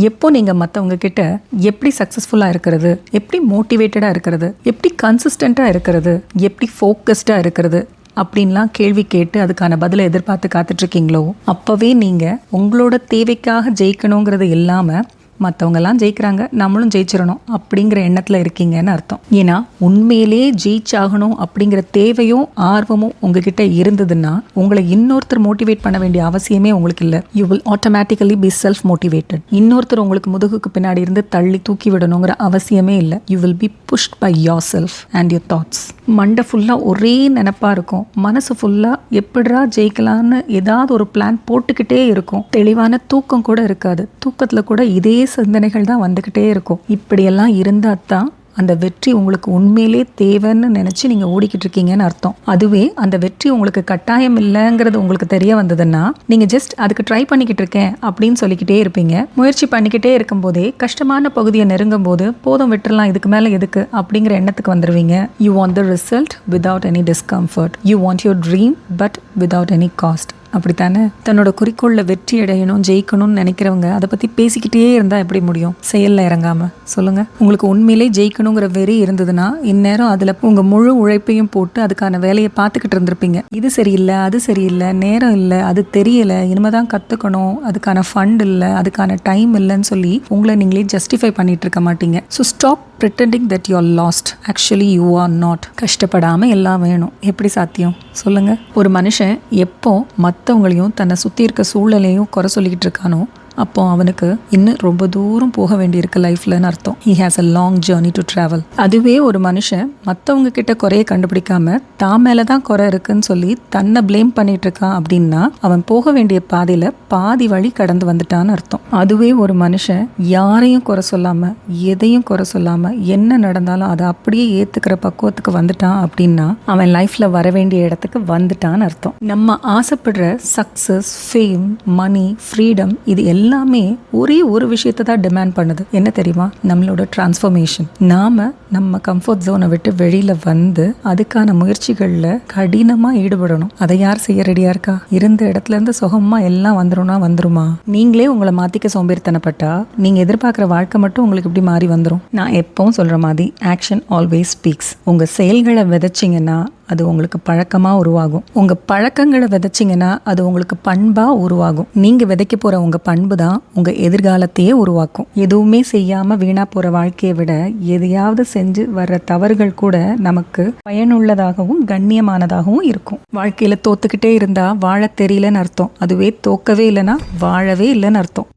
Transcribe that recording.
எப்போ நீங்கள் மற்றவங்க கிட்ட எப்படி சக்ஸஸ்ஃபுல்லாக இருக்கிறது, எப்படி மோட்டிவேட்டடாக இருக்கிறது, எப்படி கன்சிஸ்டண்ட்டாக இருக்கிறது, எப்படி ஃபோக்கஸ்டாக இருக்கிறது அப்படின்லாம் கேள்வி கேட்டு அதுக்கான பதிலை எதிர்பார்த்து காத்துட்ருக்கீங்களோ அப்போவே நீங்கள் உங்களோட தேவைக்காக ஜெயிக்கணுங்கிறது இல்லாமல் மற்றவங்கெல்லாம் ஜெயிக்கிறாங்க நம்மளும் ஜெயிச்சிடணும் அப்படிங்கிற எண்ணத்தில் இருக்கீங்கன்னு அர்த்தம். ஏன்னா உண்மையிலே ஜெயிச்சாகணும் அப்படிங்கிற தேவையும் ஆர்வமும் உங்ககிட்ட இருந்ததுன்னா உங்களை இன்னொருத்தர் மோட்டிவேட் பண்ண வேண்டிய அவசியமே உங்களுக்கு இல்லை. You will automatically B self motivated. இன்னொருத்தர் உங்களுக்கு முதுகுக்கு பின்னாடி இருந்து தள்ளி தூக்கி விடணுங்கிற அவசியமே இல்லை. You will be pushed by yourself and your thoughts. மண்டை ஃபுல்லாக ஒரே நினைப்பாக இருக்கும், மனசு ஃபுல்லாக எப்படிரா ஜெயிக்கலான்னு ஏதாவது ஒரு பிளான் போட்டுக்கிட்டே இருக்கும். தெளிவான தூக்கம் கூட இருக்காது, தூக்கத்தில் கூட இதே சிந்தனைகள் தான் வந்துக்கிட்டே இருக்கும். இப்படியெல்லாம் இருந்தால் தான் அந்த வெற்றி உங்களுக்கு உண்மையிலே தேவைன்னு நினச்சி நீங்கள் ஓடிக்கிட்டு இருக்கீங்கன்னு அர்த்தம். அதுவே அந்த வெற்றி உங்களுக்கு கட்டாயம் இல்லைங்கிறது உங்களுக்கு தெரிய வந்ததுன்னா நீங்கள் ஜஸ்ட் அதுக்கு ட்ரை பண்ணிக்கிட்டு இருக்கேன் அப்படின்னு சொல்லிக்கிட்டே இருப்பீங்க. முயற்சி பண்ணிக்கிட்டே இருக்கும்போதே கஷ்டமான பகுதியை நெருங்கும் போது போதும் விட்டுறலாம், இதுக்கு மேலே எதுக்கு அப்படிங்கிற எண்ணத்துக்கு வந்துடுவீங்க. You want the result without any discomfort. You want your dream but without any cost. அப்படித்தானே? தன்னோட குறிக்கோளில் வெற்றி அடையணும், ஜெயிக்கணும்னு நினைக்கிறவங்க அதை பற்றி பேசிக்கிட்டே இருந்தால் எப்படி முடியும் செயலில் இறங்காமல்? சொல்லுங்கள். உங்களுக்கு உண்மையிலே ஜெயிக்கணுங்கிற வெறி இருந்ததுன்னா இந்நேரம் அதில் உங்கள் முழு உழைப்பையும் போட்டு அதுக்கான வேலையை பார்த்துக்கிட்டு இருந்திருப்பீங்க. இது சரியில்லை, அது சரியில்லை, நேரம் இல்லை, அது தெரியலை, இனிமேல் தான் கற்றுக்கணும், அதுக்கான ஃபண்ட் இல்லை, அதுக்கான டைம் இல்லைன்னு சொல்லி உங்களை நீங்களே ஜஸ்டிஃபை பண்ணிட்டு இருக்க மாட்டீங்க. So stop pretending that you are lost. Actually you are not. கஷ்டப்படாமல் எல்லாம் வேணும். எப்படி சாத்தியம்? சொல்லுங்கள். ஒரு மனுஷன் எப்போ மற்றவங்களையும் தன்னை சுற்றி இருக்க சூழலையும் குறை சொல்லிக்கிட்டு இருக்கானோ அப்போ அவனுக்கு இன்னும் ரொம்ப தூரம் போக வேண்டியிருக்கு லைஃப்லன்னு அர்த்தம். He has a long journey to travel. அதுவே ஒரு மனுஷன் மற்றவங்க கிட்ட குறைய கண்டுபிடிக்காம தான் மேலே தான் குறை இருக்குன்னு சொல்லி தன்னை ப்ளேம் பண்ணிட்டு இருக்கான் அப்படின்னா அவன் போக வேண்டிய பாதையில் பாதி வழி கடந்து வந்துட்டான்னு அர்த்தம். அதுவே ஒரு மனுஷன் யாரையும் குறை சொல்லாமல் எதையும் குறை சொல்லாமல் என்ன நடந்தாலும் அதை அப்படியே ஏற்றுக்கிற பக்குவத்துக்கு வந்துட்டான் அப்படின்னா அவன் லைஃப்பில் வர வேண்டிய இடத்துக்கு வந்துட்டான்னு அர்த்தம். நம்ம ஆசைப்படுற சக்ஸஸ், ஃபேம், மணி, ஃப்ரீடம் இது எல்லாமே ஒரே ஒரு விஷயத்தை தான் டிமாண்ட் பண்ணுது. என்ன தெரியுமா? நம்மளோட டிரான்ஸ்ஃபர்மேஷன். நாம நம்ம கம்ஃபர்ட் ஜோனை விட்டு வெளியில வந்து அதுக்கான முயற்சிகள்ல கடினமா ஈடுபடணும். அதை யார் செய்ய ரெடியா இருக்கா? இருந்த இடத்துல இருந்து சுகமா எல்லாம் வந்துருமா? நீங்களே உங்களை மாத்திக்க சோம்பேறித்தனப்பட்டா நீங்க எதிர்பார்க்குற வாழ்க்கை மட்டும் உங்களுக்கு இப்படி மாறி வந்துடும். நான் எப்பவும் சொல்ற மாதிரி ஆக்ஷன் ஆல்வேஸ் ஸ்பீக்ஸ். உங்க செயல்களை விதைச்சிங்கன்னா அது உங்களுக்கு பழக்கமாக உருவாகும். உங்கள் பழக்கங்களை விதைச்சிங்கன்னா அது உங்களுக்கு பண்பாக உருவாகும். நீங்கள் விதைக்க போகிற உங்கள் பண்பு தான் உங்கள் எதிர்காலத்தையே உருவாக்கும். எதுவுமே செய்யாமல் வீணாக போகிற வாழ்க்கையை விட எதையாவது செஞ்சு வர்ற தவறுகள் கூட நமக்கு பயனுள்ளதாகவும் கண்ணியமானதாகவும் இருக்கும். வாழ்க்கையில் தோத்துக்கிட்டே இருந்தால் வாழ தெரியலன்னு அர்த்தம். அதுவே தோக்கவே இல்லைன்னா வாழவே இல்லைன்னு அர்த்தம்.